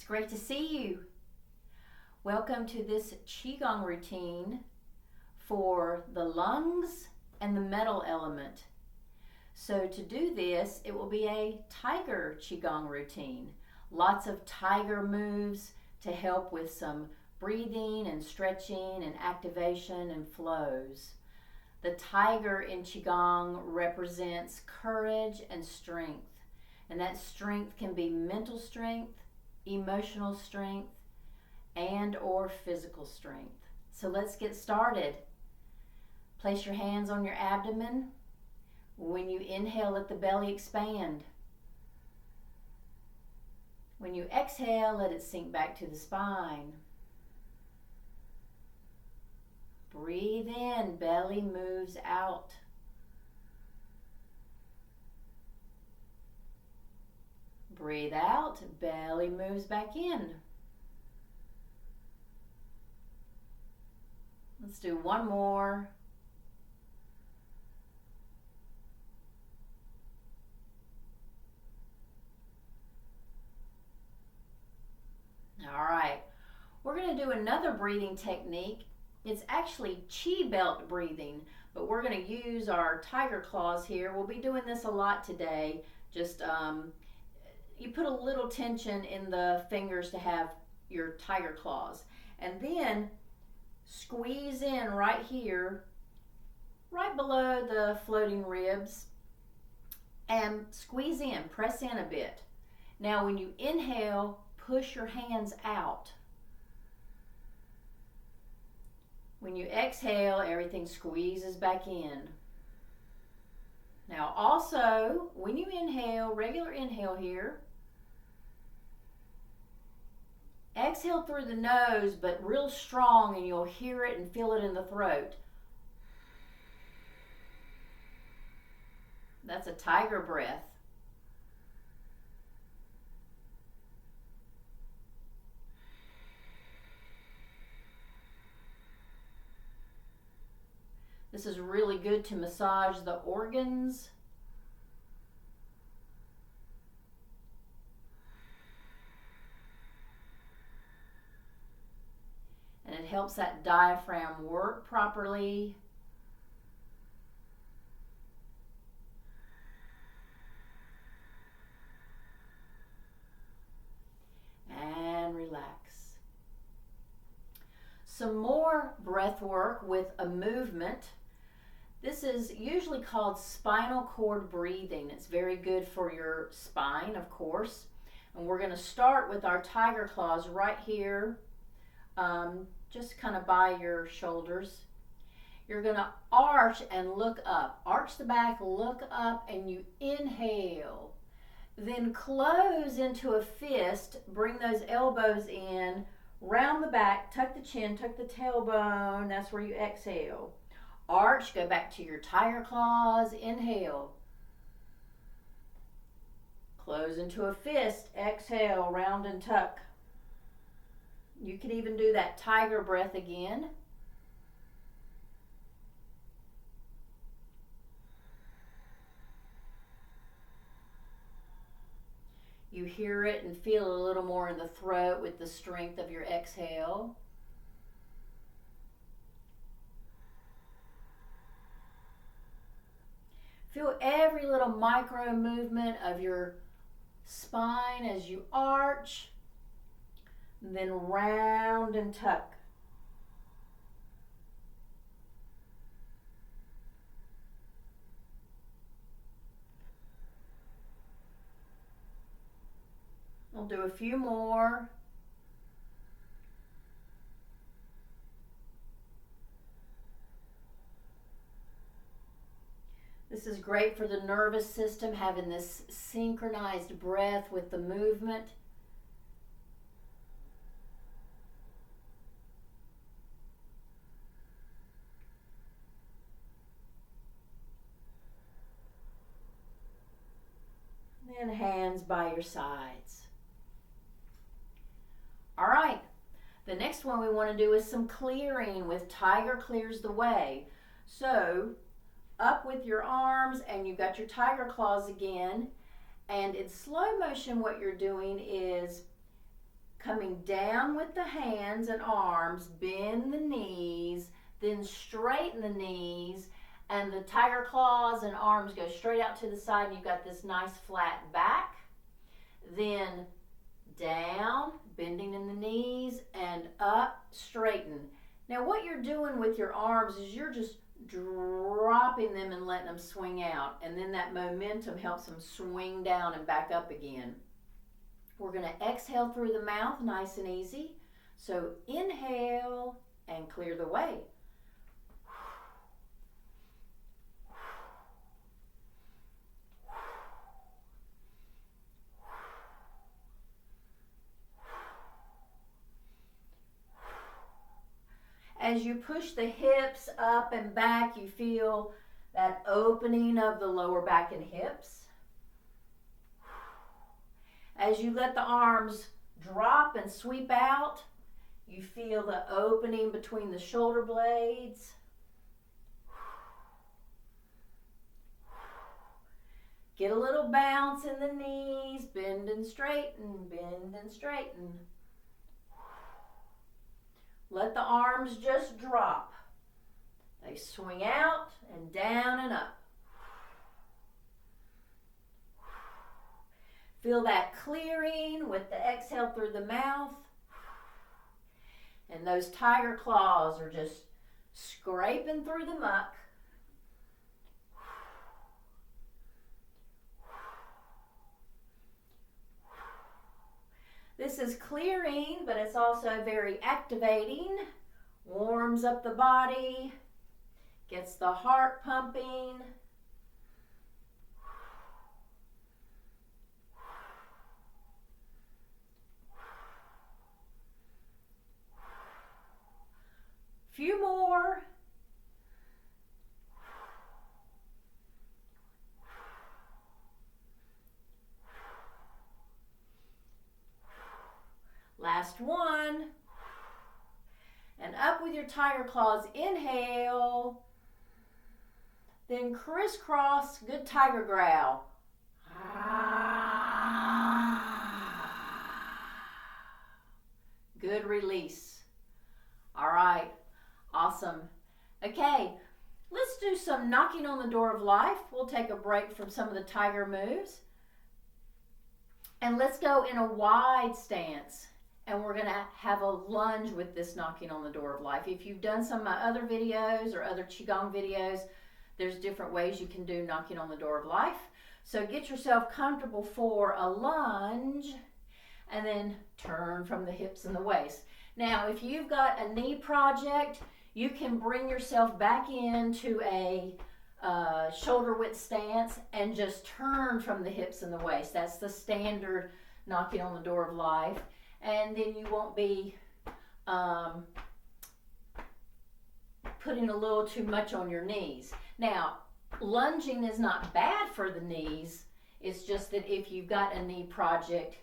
great to see you. Welcome to this Qi Gong routine for the lungs and the metal element. So to do this, it will be a tiger Qi Gong routine. Lots of tiger moves to help with some breathing and stretching and activation and flows. The tiger in Qi Gong represents courage and strength. And that strength can be mental strength, emotional strength, and or physical strength. So let's get started. Place your hands on your abdomen. When you inhale, let the belly expand. When you exhale, let it sink back to the spine. Breathe in, belly moves out. Breathe out, belly moves back in. Let's do one more. All right, we're going to do another breathing technique. It's actually Qi belt breathing, but we're going to use our tiger claws here. We'll be doing this a lot today. Just you put a little tension in the fingers to have your tiger claws. And then squeeze in right here, right below the floating ribs. And squeeze in, press in a bit. Now when you inhale, push your hands out. When you exhale, everything squeezes back in. Now also, when you inhale, regular inhale here, exhale through the nose, but real strong, and you'll hear it and feel it in the throat. That's a tiger breath. This is really good to massage the organs. And it helps that diaphragm work properly. And relax. Some more breath work with a movement. This is usually called spinal cord breathing. It's very good for your spine, of course. And we're going to start with our tiger claws right here, just kind of by your shoulders. You're going to arch and look up. Arch the back, look up, and you inhale. Then close into a fist. Bring those elbows in, round the back, tuck the chin, tuck the tailbone. That's where you exhale. Arch, go back to your tiger claws, inhale. Close into a fist, exhale, round and tuck. You can even do that tiger breath again. You hear it and feel a little more in the throat with the strength of your exhale. Feel every little micro movement of your spine as you arch, and then round and tuck. We'll do a few more. This is great for the nervous system, having this synchronized breath with the movement. And hands by your sides. All right, the next one we want to do is some clearing with tiger clears the way. So up with your arms, and you've got your tiger claws again, and in slow motion what you're doing is coming down with the hands and arms, bend the knees, then straighten the knees, and the tiger claws and arms go straight out to the side, and you've got this nice flat back. Then down, bending in the knees, and up, straighten. Now what you're doing with your arms is you're just dropping them and letting them swing out, and then that momentum helps them swing down and back up again. We're going to exhale through the mouth, nice and easy. So inhale and clear the way. As you push the hips up and back, you feel that opening of the lower back and hips. As you let the arms drop and sweep out, you feel the opening between the shoulder blades. Get a little bounce in the knees, bend and straighten, bend and straighten. Let the arms just drop. They swing out and down and up. Feel that clearing with the exhale through the mouth. And those tiger claws are just scraping through the muck. This is clearing, but it's also very activating. Warms up the body, gets the heart pumping. Few more. Last one. And up with your tiger claws, inhale. Then crisscross, good tiger growl. Good release. All right, awesome. Okay, let's do some knocking on the door of life. We'll take a break from some of the tiger moves. And let's go in a wide stance. And we're going to have a lunge with this knocking on the door of life. If you've done some of my other videos or other Qigong videos, there's different ways you can do knocking on the door of life. So get yourself comfortable for a lunge and then turn from the hips and the waist. Now, if you've got a knee project, you can bring yourself back into a shoulder width stance and just turn from the hips and the waist. That's the standard knocking on the door of life. And then you won't be putting a little too much on your knees. Now, lunging is not bad for the knees. It's just that if you've got a knee project,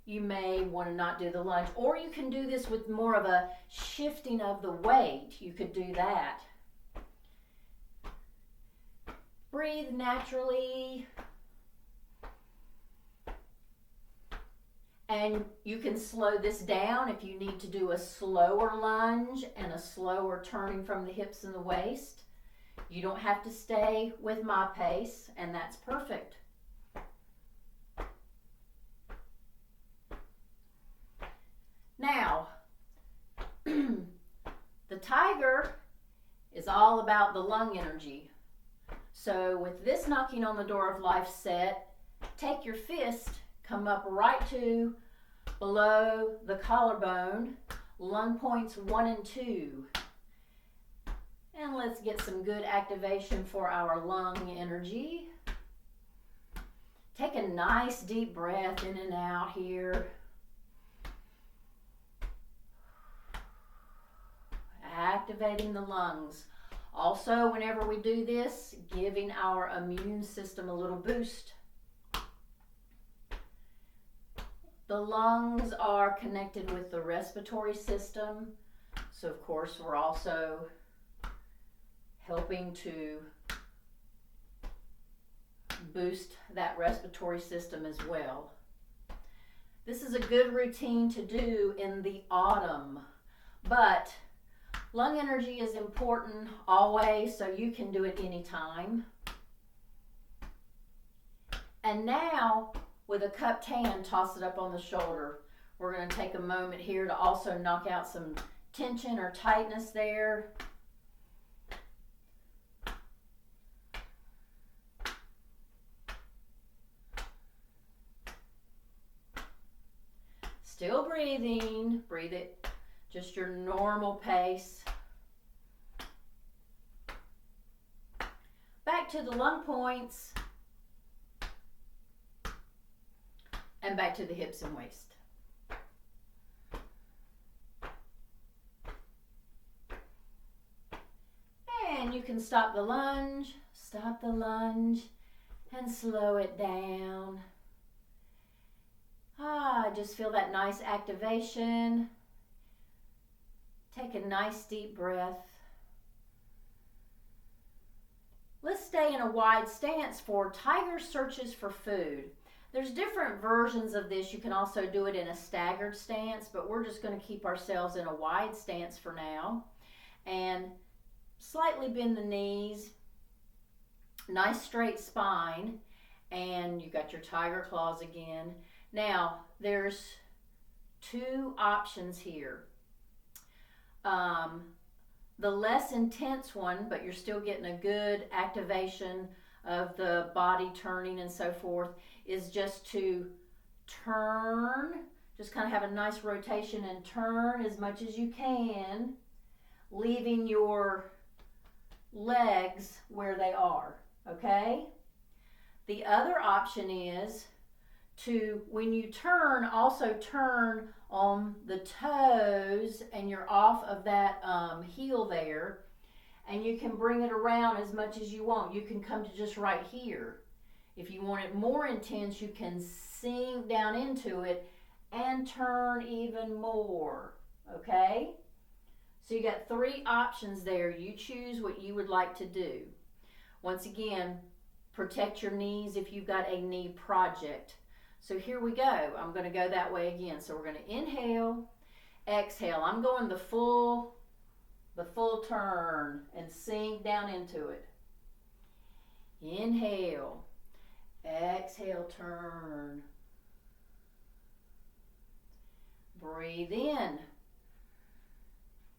you may want to not do the lunge. Or you can do this with more of a shifting of the weight. You could do that. Breathe naturally. And you can slow this down if you need to do a slower lunge and a slower turning from the hips and the waist. You don't have to stay with my pace, and that's perfect. Now, the tiger is all about the lung energy. So with this knocking on the door of life set, take your fist, come up right to below the collarbone, lung points 1 and 2. And let's get some good activation for our lung energy. Take a nice deep breath in and out here. Activating the lungs. Also, whenever we do this, giving our immune system a little boost. The lungs are connected with the respiratory system, so of course we're also helping to boost that respiratory system as well. This is a good routine to do in the autumn, but lung energy is important always, so you can do it anytime. And now, with a cupped hand, toss it up on the shoulder. We're going to take a moment here to also knock out some tension or tightness there. Still breathing. Breathe it just your normal pace. Back to the lung points. And back to the hips and waist. And you can stop the lunge, and slow it down. Just feel that nice activation. Take a nice deep breath. Let's stay in a wide stance for tiger searches for food. There's different versions of this. You can also do it in a staggered stance, but we're just going to keep ourselves in a wide stance for now. And slightly bend the knees. Nice straight spine. And you got your tiger claws again. Now, there's two options here. The less intense one, but you're still getting a good activation of the body turning and so forth, is just to turn, just kind of have a nice rotation and turn as much as you can, leaving your legs where they are, okay? The other option is to, when you turn, also turn on the toes and you're off of that heel there, and you can bring it around as much as you want. You can come to just right here. If you want it more intense, you can sink down into it and turn even more, okay? So you got three options there. You choose what you would like to do. Once again, protect your knees if you've got a knee project. So here we go. I'm going to go that way again. So we're going to inhale, exhale. I'm going the full turn and sink down into it. Inhale, exhale, turn. Breathe in,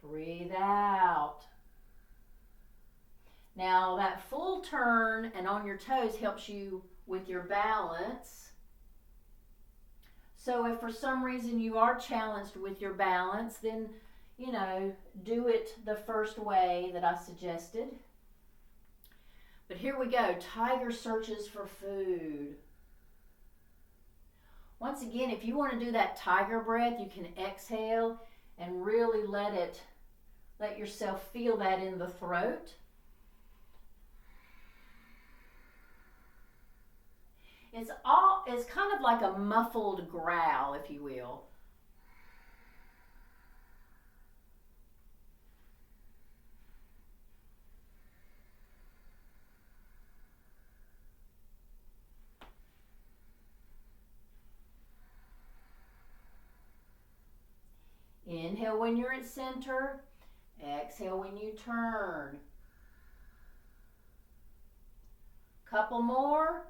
breathe out. Now that full turn and on your toes helps you with your balance. So if for some reason you are challenged with your balance, then, you know, do it the first way that I suggested. But here we go, tiger searches for food. Once again, if you want to do that tiger breath, you can exhale and really let yourself feel that in the throat. It's kind of like a muffled growl, if you will. Inhale when you're at center. Exhale when you turn. Couple more.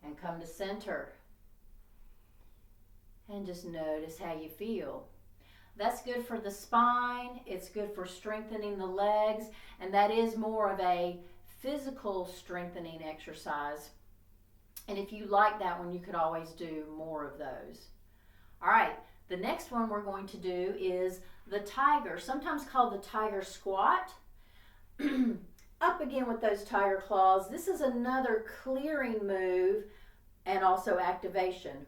And come to center. And just notice how you feel. That's good for the spine. It's good for strengthening the legs. And that is more of a physical strengthening exercise. And if you like that one, you could always do more of those. All right, the next one we're going to do is the tiger, sometimes called the tiger squat. Up again with those tiger claws. This is another clearing move and also activation.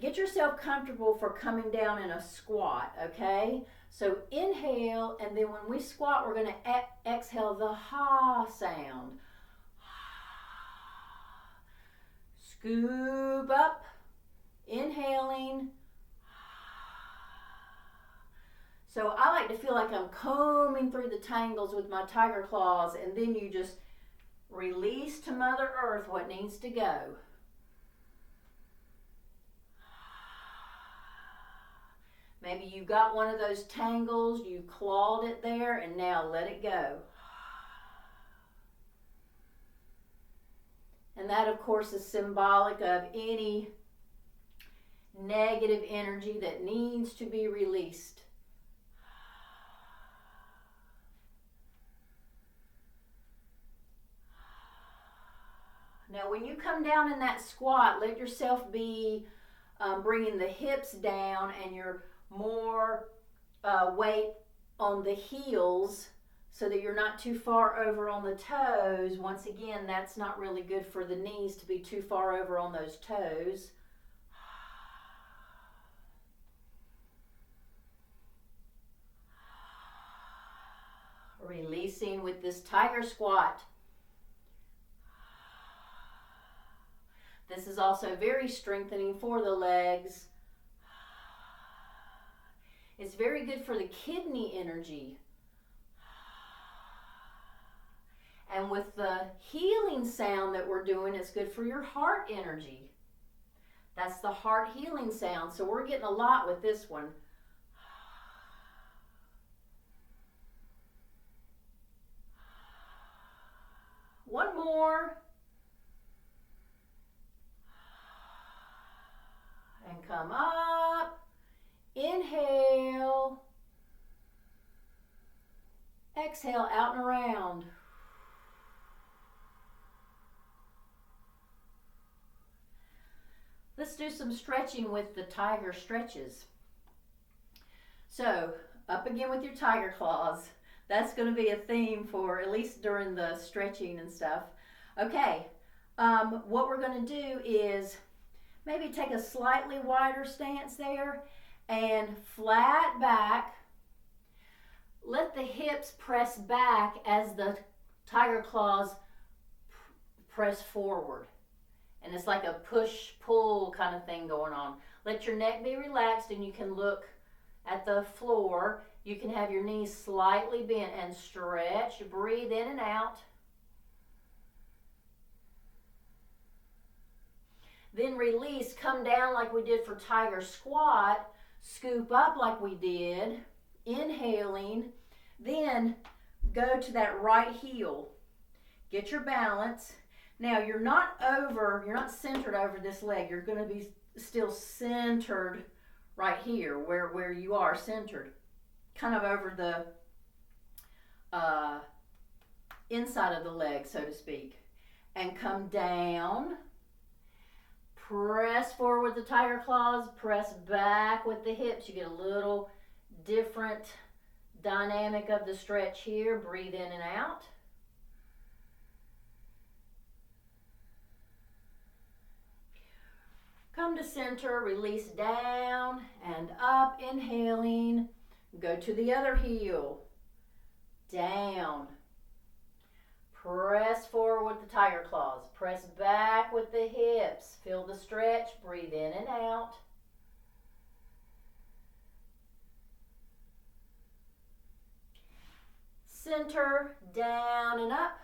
Get yourself comfortable for coming down in a squat, okay? So inhale, and then when we squat, we're going to exhale the ha sound. Scoop up, inhaling, So I like to feel like I'm combing through the tangles with my tiger claws, and then you just release to Mother Earth what needs to go. Maybe you got one of those tangles, you clawed it there, and now let it go. And that, of course, is symbolic of any negative energy that needs to be released. Now, when you come down in that squat, let yourself be bringing the hips down and your more weight on the heels so that you're not too far over on the toes. Once again, that's not really good for the knees to be too far over on those toes. Releasing with this tiger squat. This is also very strengthening for the legs. It's very good for the kidney energy. And with the healing sound that we're doing, it's good for your heart energy. That's the heart healing sound. So we're getting a lot with this one. One more. And come up. Inhale. Exhale, out and around. Let's do some stretching with the tiger stretches. So, up again with your tiger claws. That's going to be a theme for at least during the stretching and stuff. Okay, what we're going to do is maybe take a slightly wider stance there and flat back. Let the hips press back as the tiger claws press forward. And it's like a push-pull kind of thing going on. Let your neck be relaxed and you can look at the floor. You can have your knees slightly bent and stretch. Breathe in and out. Then release, come down like we did for tiger squat. Scoop up like we did. Inhaling. Then go to that right heel. Get your balance. Now you're not centered over this leg. You're going to be still centered right here where you are centered. Kind of over the inside of the leg, so to speak. And come down. Press forward with the tiger claws. Press back with the hips. You get a little different dynamic of the stretch here. Breathe in and out. Come to center, release down and up, inhaling. Go to the other heel. Down. Press forward with the tiger claws. Press back with the hips. Feel the stretch. Breathe in and out. Center, down and up.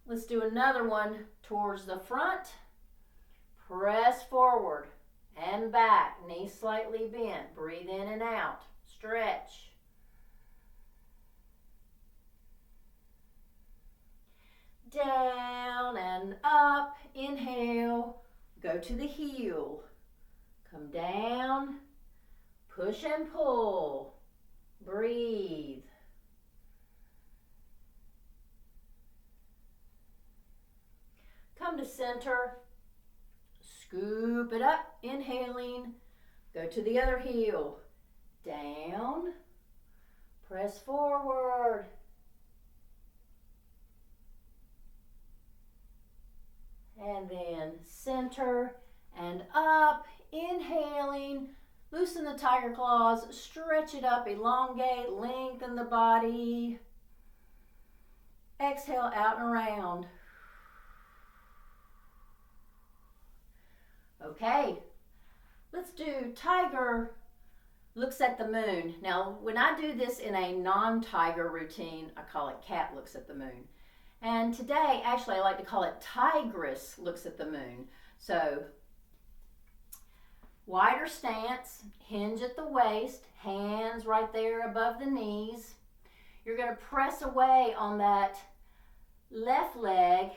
Let's do another one towards the front. Press forward and back. Knees slightly bent. Breathe in and out. Stretch. Down and up. Inhale. Go to the heel. Come down. Push and pull. Breathe. Come to center. Scoop it up. Inhaling. Go to the other heel. Down. Press forward. And then center and up. Inhaling. Loosen the tiger claws. Stretch it up. Elongate. Lengthen the body. Exhale out and around. Okay. Let's do tiger looks at the moon. Now, when I do this in a non-tiger routine, I call it cat looks at the moon. And today, actually, I like to call it tigress looks at the moon. So, wider stance, hinge at the waist, hands right there above the knees. You're going to press away on that left leg,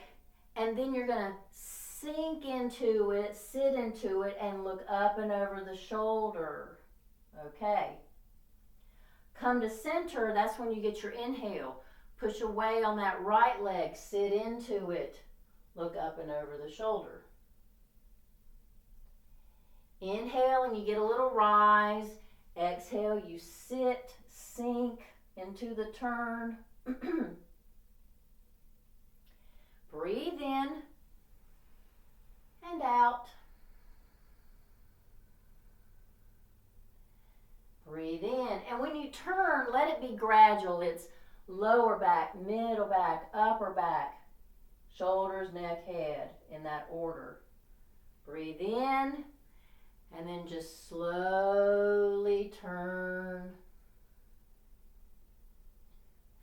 and then you're going to sink into it, sit into it, and look up and over the shoulder. Okay. Come to center, that's when you get your inhale. Push away on that right leg, sit into it, look up and over the shoulder. Inhale and you get a little rise. Exhale, you sit, sink into the turn. Breathe in and out. Breathe in. And when you turn, let it be gradual. It's lower back, middle back, upper back, shoulders, neck, head, in that order. Breathe in, and then just slowly turn.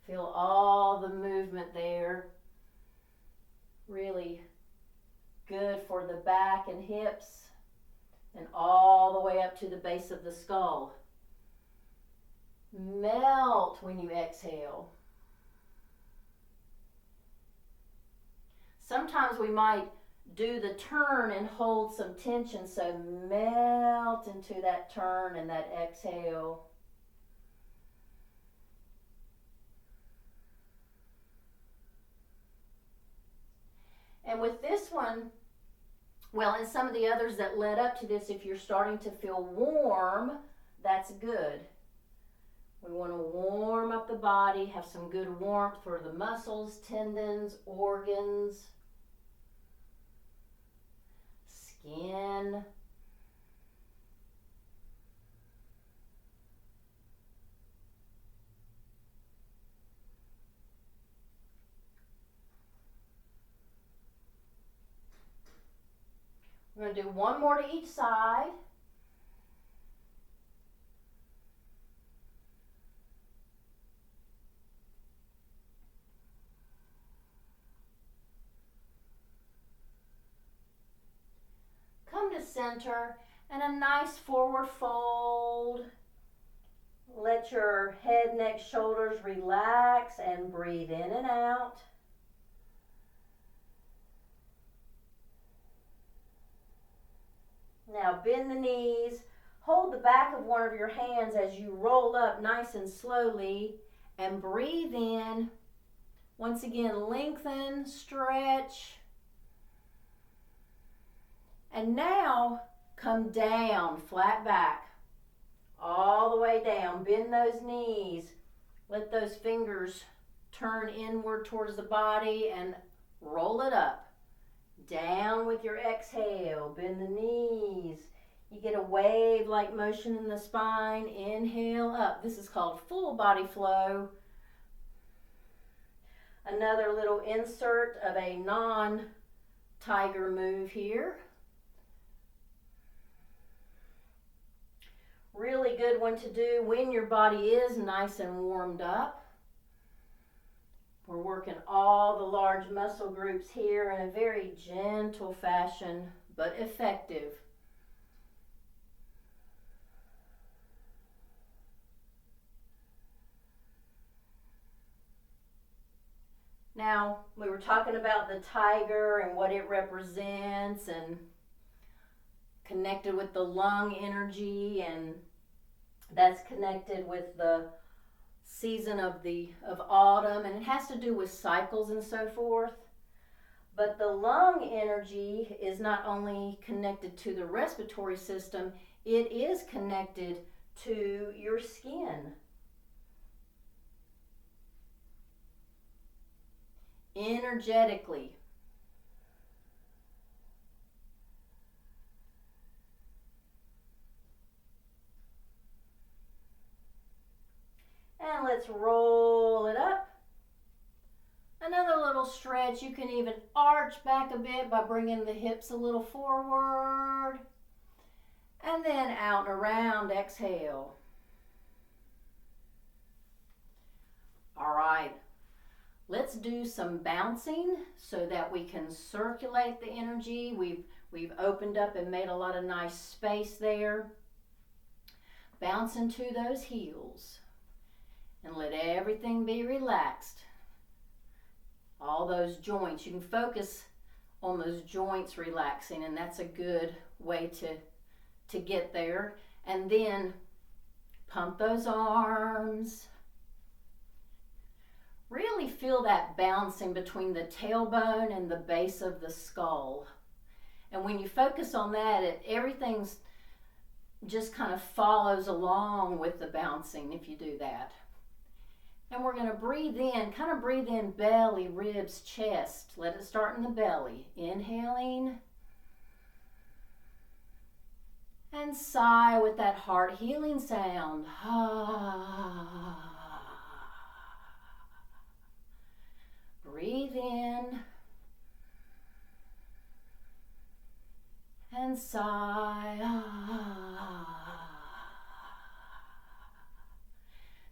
Feel all the movement there. Really good for the back and hips, and all the way up to the base of the skull. Melt when you exhale. Sometimes we might do the turn and hold some tension, so melt into that turn and that exhale. And with this one, well, and some of the others that led up to this, if you're starting to feel warm, that's good. We want to warm up the body, have some good warmth for the muscles, tendons, organs, skin. We're going to do one more to each side. Come to center and a nice forward fold. Let your head, neck, shoulders relax and breathe in and out. Now bend the knees. Hold the back of one of your hands as you roll up nice and slowly, and breathe in. Once again, lengthen, stretch. And now come down, flat back, all the way down. Bend those knees. Let those fingers turn inward towards the body and roll it up. Down with your exhale. Bend the knees. You get a wave-like motion in the spine. Inhale up. This is called full body flow. Another little insert of a non-tiger move here. Really good one to do when your body is nice and warmed up. We're working all the large muscle groups here in a very gentle fashion, but effective. Now, we were talking about the tiger and what it represents, and connected with the lung energy, and that's connected with the season of autumn, and it has to do with cycles and so forth. But the lung energy is not only connected to the respiratory system, it is connected to your skin. Energetically. And let's roll it up. Another little stretch. You can even arch back a bit by bringing the hips a little forward. And then out and around, exhale. do some bouncing so that we can circulate the energy. We've opened up and made a lot of nice space there. Bounce into those heels and let everything be relaxed. All those joints, you can focus on those joints relaxing, and that's a good way to get there. And then pump those arms. Really feel that bouncing between the tailbone and the base of the skull. And when you focus on that, everything's just kind of follows along with the bouncing if you do that. And we're going to breathe in, kind of breathe in belly, ribs, chest. Let it start in the belly. Inhaling. And sigh with that heart healing sound. Breathe in. And sigh.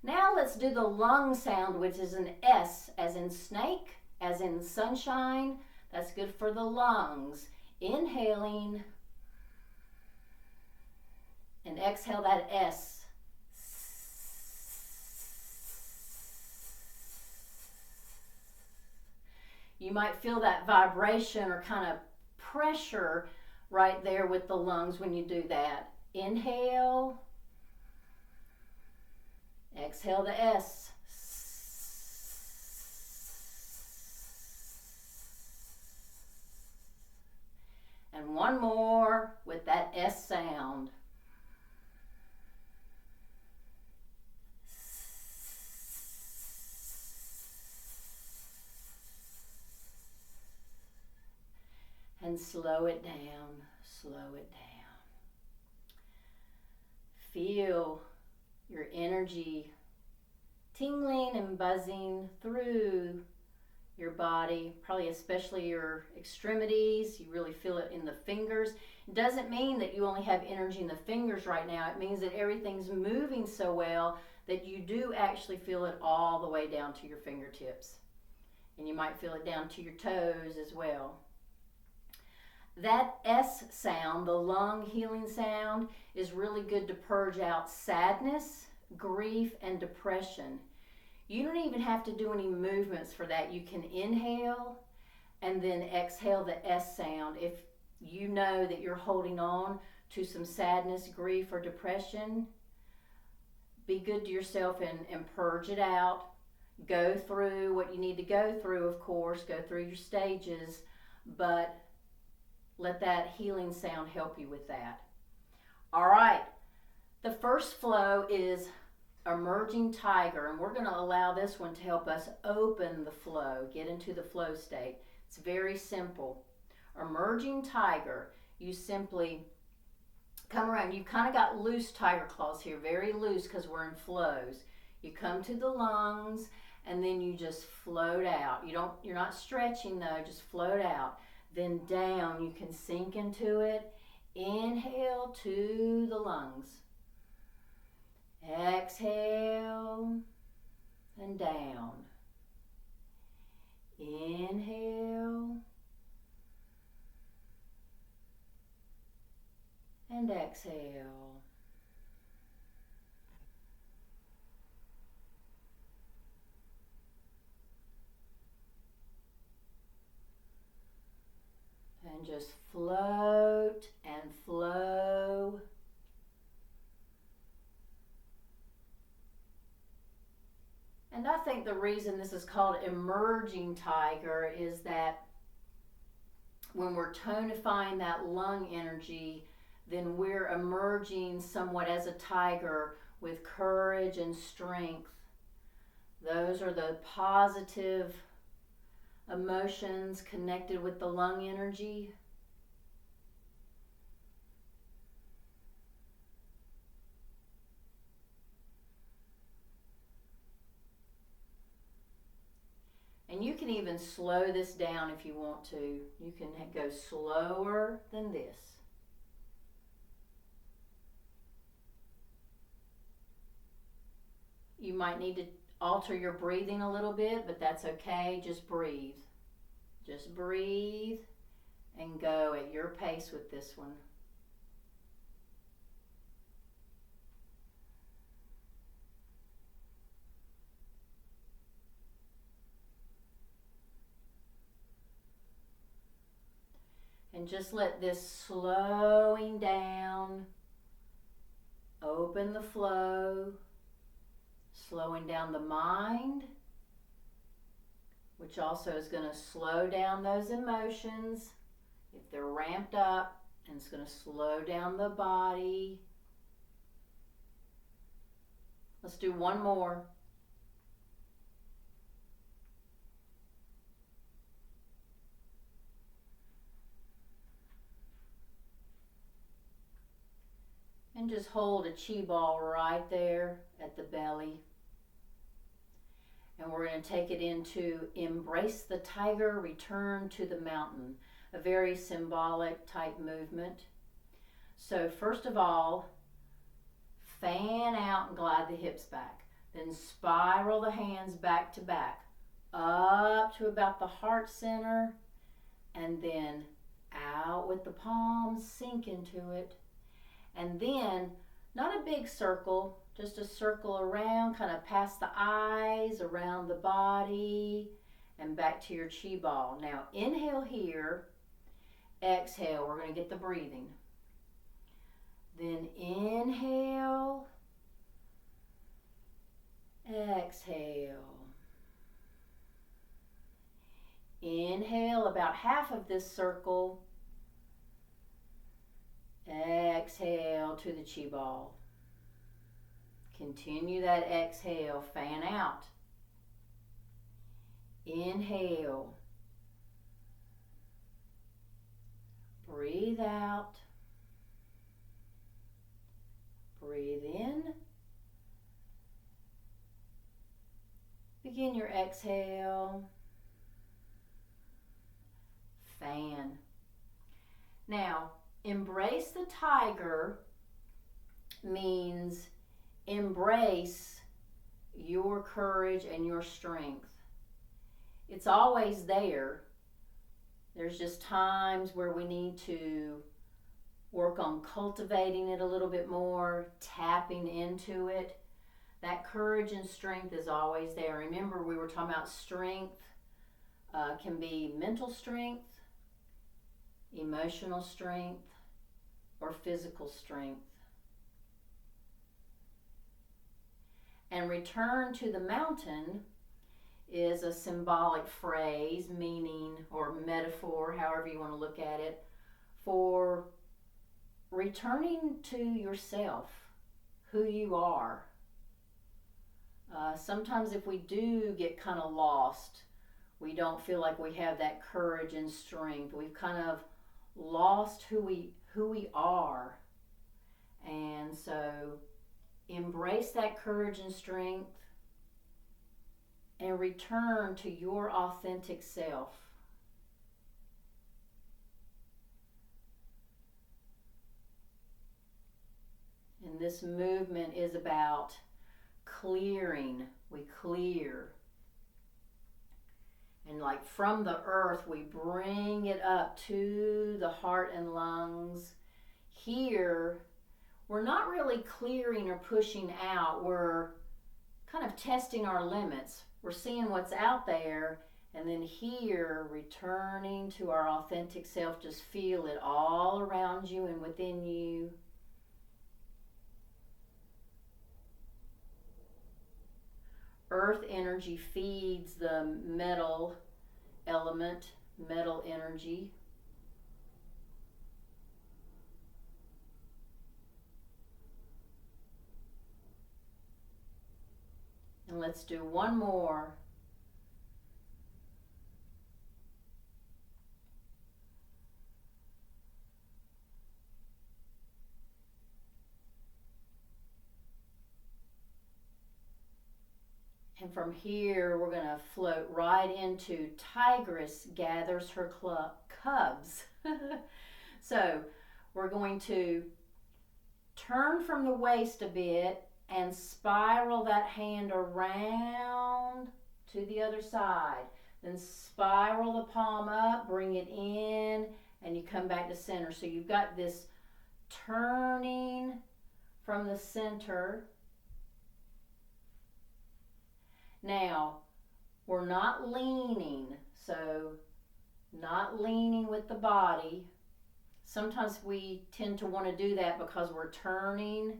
Now let's do the lung sound, which is an S, as in snake, as in sunshine. That's good for the lungs. Inhaling. And exhale that S. You might feel that vibration or kind of pressure right there with the lungs when you do that. Inhale. Exhale the S. And one more with that S sound. And slow it down, slow it down. Feel your energy tingling and buzzing through your body, probably especially your extremities. You really feel it in the fingers. It doesn't mean that you only have energy in the fingers right now. It means that everything's moving so well that you do actually feel it all the way down to your fingertips. And you might feel it down to your toes as well. That S sound, the lung healing sound, is really good to purge out sadness, grief, and depression. You don't even have to do any movements for that. You can inhale and then exhale the S sound. If you know that you're holding on to some sadness, grief, or depression, be good to yourself and purge it out. Go through what you need to go through, of course. Go through your stages, but let that healing sound help you with that. All right, the first flow is Emerging Tiger, and we're going to allow this one to help us open the flow, get into the flow state. It's very simple. Emerging Tiger, you simply come around. You've kind of got loose tiger claws here, very loose because we're in flows. You come to the lungs, and then you just float out. You're not stretching though, just float out. Then down, you can sink into it. Inhale to the lungs. Exhale and down. Inhale and exhale. And just float and flow. And I think the reason this is called Emerging Tiger is that when we're tonifying that lung energy, then we're emerging somewhat as a tiger with courage and strength. Those are the positive emotions connected with the lung energy. And you can even slow this down if you want to. You can go slower than this. You might need to alter your breathing a little bit, but that's okay. Just breathe. Just breathe and go at your pace with this one. And just let this slowing down open the flow, slowing down the mind, which also is going to slow down those emotions if they're ramped up, and it's going to slow down the body. Let's do one more. And just hold a Qi ball right there at the belly. And we're going to take it into embrace the tiger, return to the mountain. A very symbolic type movement. So first of all, fan out and glide the hips back. Then spiral the hands back to back, up to about the heart center, and then out with the palms, sink into it. And then, not a big circle, just a circle around, kind of past the eyes, around the body, and back to your Qi ball. Now inhale here, exhale, we're going to get the breathing. Then inhale, exhale. Inhale about half of this circle. Exhale to the Qi ball. Continue that exhale, fan out. Inhale. Breathe out. Breathe in. Begin your exhale. Fan. Now, embrace the tiger means embrace your courage and your strength. It's always there. There's just times where we need to work on cultivating it a little bit more, tapping into it. That courage and strength is always there. Remember, we were talking about strength can be mental strength, emotional strength, or physical strength. And return to the mountain is a symbolic phrase, meaning, or metaphor, however you want to look at it, for returning to yourself, who you are. Sometimes if we do get kind of lost, we don't feel like we have that courage and strength. We've kind of lost who we are. And so embrace that courage and strength and return to your authentic self. And this movement is about clearing. We clear. And like from the earth, we bring it up to the heart and lungs. Here, we're not really clearing or pushing out. We're kind of testing our limits. We're seeing what's out there. And then here, returning to our authentic self. Just feel it all around you and within you. Earth energy feeds the metal element, metal energy. And let's do one more. And from here, we're going to float right into Tigress gathers her cubs. So we're going to turn from the waist a bit and spiral that hand around to the other side. Then spiral the palm up, bring it in, and you come back to center. So you've got this turning from the center. Now, we're not leaning, so not leaning with the body. Sometimes we tend to want to do that because we're turning,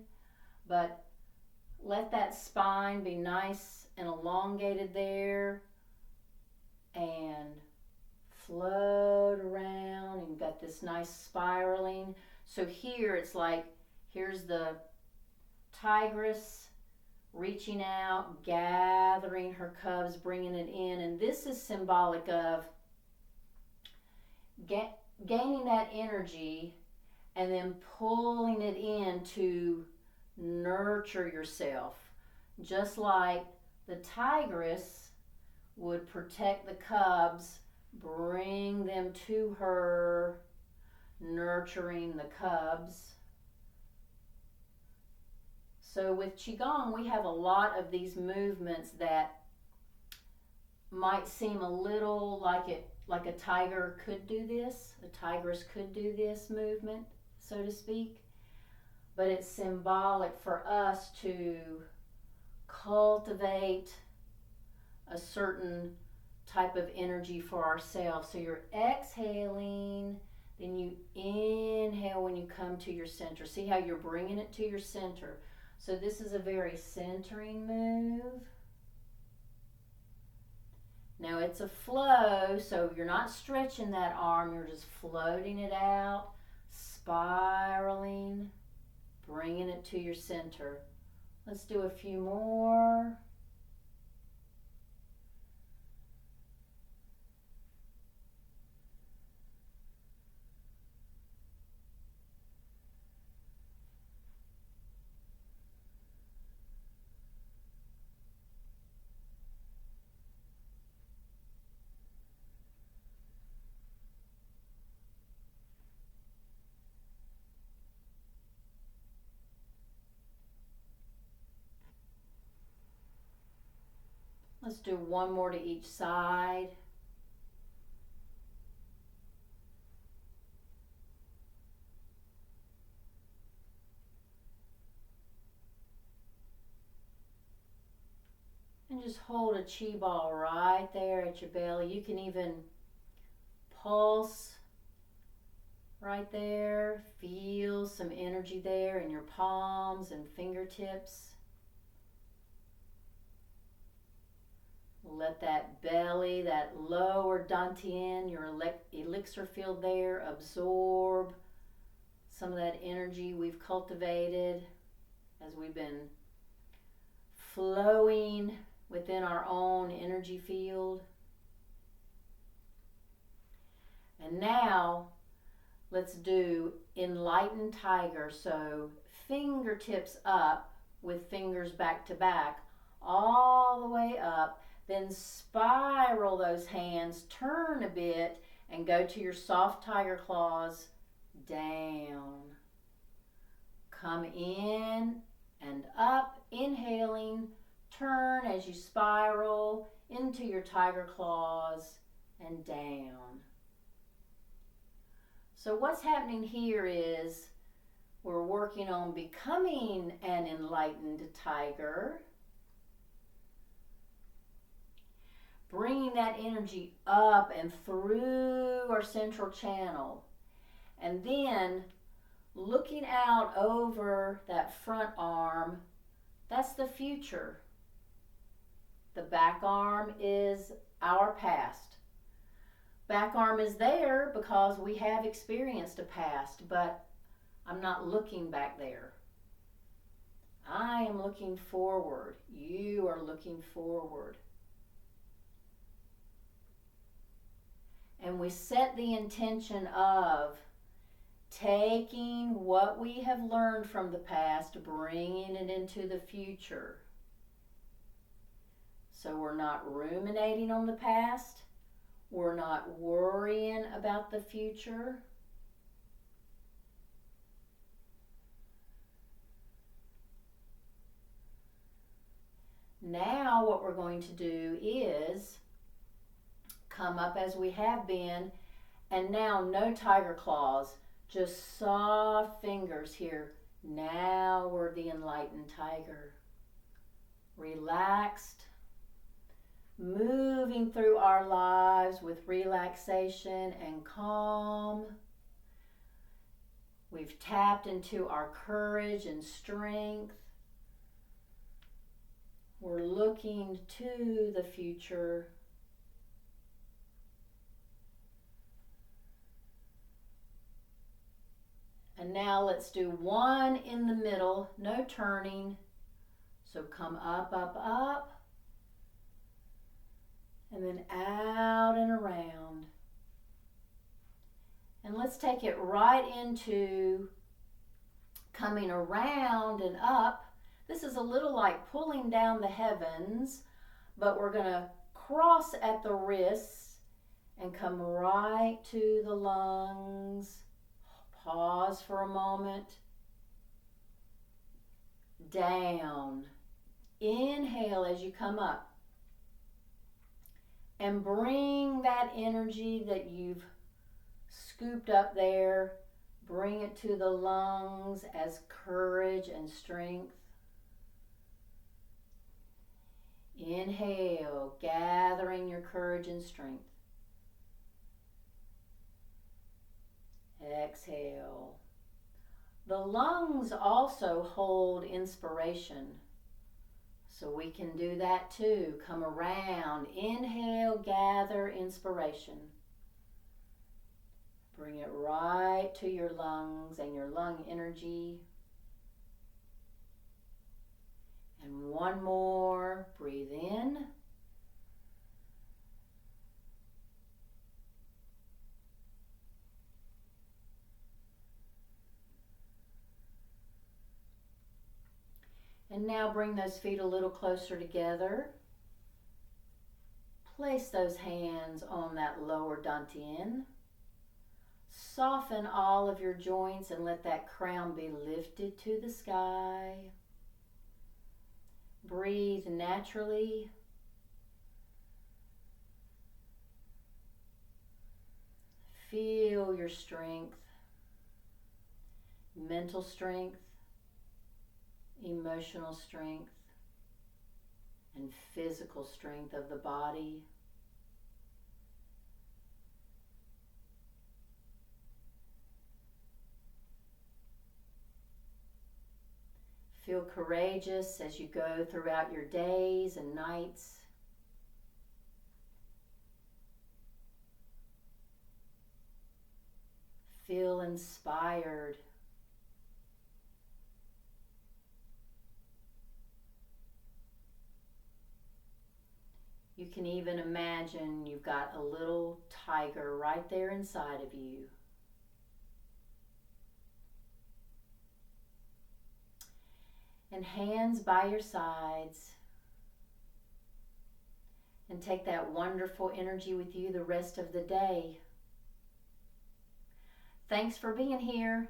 but let that spine be nice and elongated there and float around, and you've got this nice spiraling. So here it's like, here's the tigress reaching out, gathering her cubs, bringing it in, and this is symbolic of gaining that energy and then pulling it in to nurture yourself. Just like the tigress would protect the cubs, bring them to her, nurturing the cubs. So with Qigong, we have a lot of these movements that might seem a little like a tiger could do this, a tigress could do this movement, so to speak. But it's symbolic for us to cultivate a certain type of energy for ourselves. So you're exhaling, then you inhale when you come to your center. See how you're bringing it to your center. So this is a very centering move. Now it's a flow, so you're not stretching that arm, you're just floating it out, spiraling, bringing it to your center. Let's do a few more. Let's do one more to each side. And just hold a chi ball right there at your belly. You can even pulse right there. Feel some energy there in your palms and fingertips. Let that belly, that lower dantian, your elixir field there, absorb some of that energy we've cultivated as we've been flowing within our own energy field. And now let's do enlightened tiger. So fingertips up with fingers back to back, all the way up. Then spiral those hands, turn a bit, and go to your soft tiger claws down. Come in and up, inhaling, turn as you spiral into your tiger claws and down. So what's happening here is we're working on becoming an enlightened tiger, bringing that energy up and through our central channel, and then looking out over that front arm. That's the future. The back arm is our past. Back arm is there because we have experienced a past, but I'm not looking back there. I am looking forward. You are looking forward. And we set the intention of taking what we have learned from the past, bringing it into the future. So we're not ruminating on the past. We're not worrying about the future. Now what we're going to do is come up as we have been, and now no tiger claws, just soft fingers here. Now we're the enlightened tiger. Relaxed, moving through our lives with relaxation and calm. We've tapped into our courage and strength. We're looking to the future. And now let's do one in the middle, no turning. So come up, up, up, and then out and around. And let's take it right into coming around and up. This is a little like pulling down the heavens, but we're going to cross at the wrists and come right to the lungs. Pause for a moment. Down. Inhale as you come up. And bring that energy that you've scooped up there, bring it to the lungs as courage and strength. Inhale, gathering your courage and strength. Exhale. The lungs also hold inspiration, so we can do that too. Come around, inhale, gather inspiration. Bring it right to your lungs and your lung energy. And one more, breathe in. And now bring those feet a little closer together. Place those hands on that lower dantian. Soften all of your joints and let that crown be lifted to the sky. Breathe naturally. Feel your strength, mental strength, emotional strength, and physical strength of the body. Feel courageous as you go throughout your days and nights. Feel inspired. You can even imagine you've got a little tiger right there inside of you. And hands by your sides. And take that wonderful energy with you the rest of the day. Thanks for being here.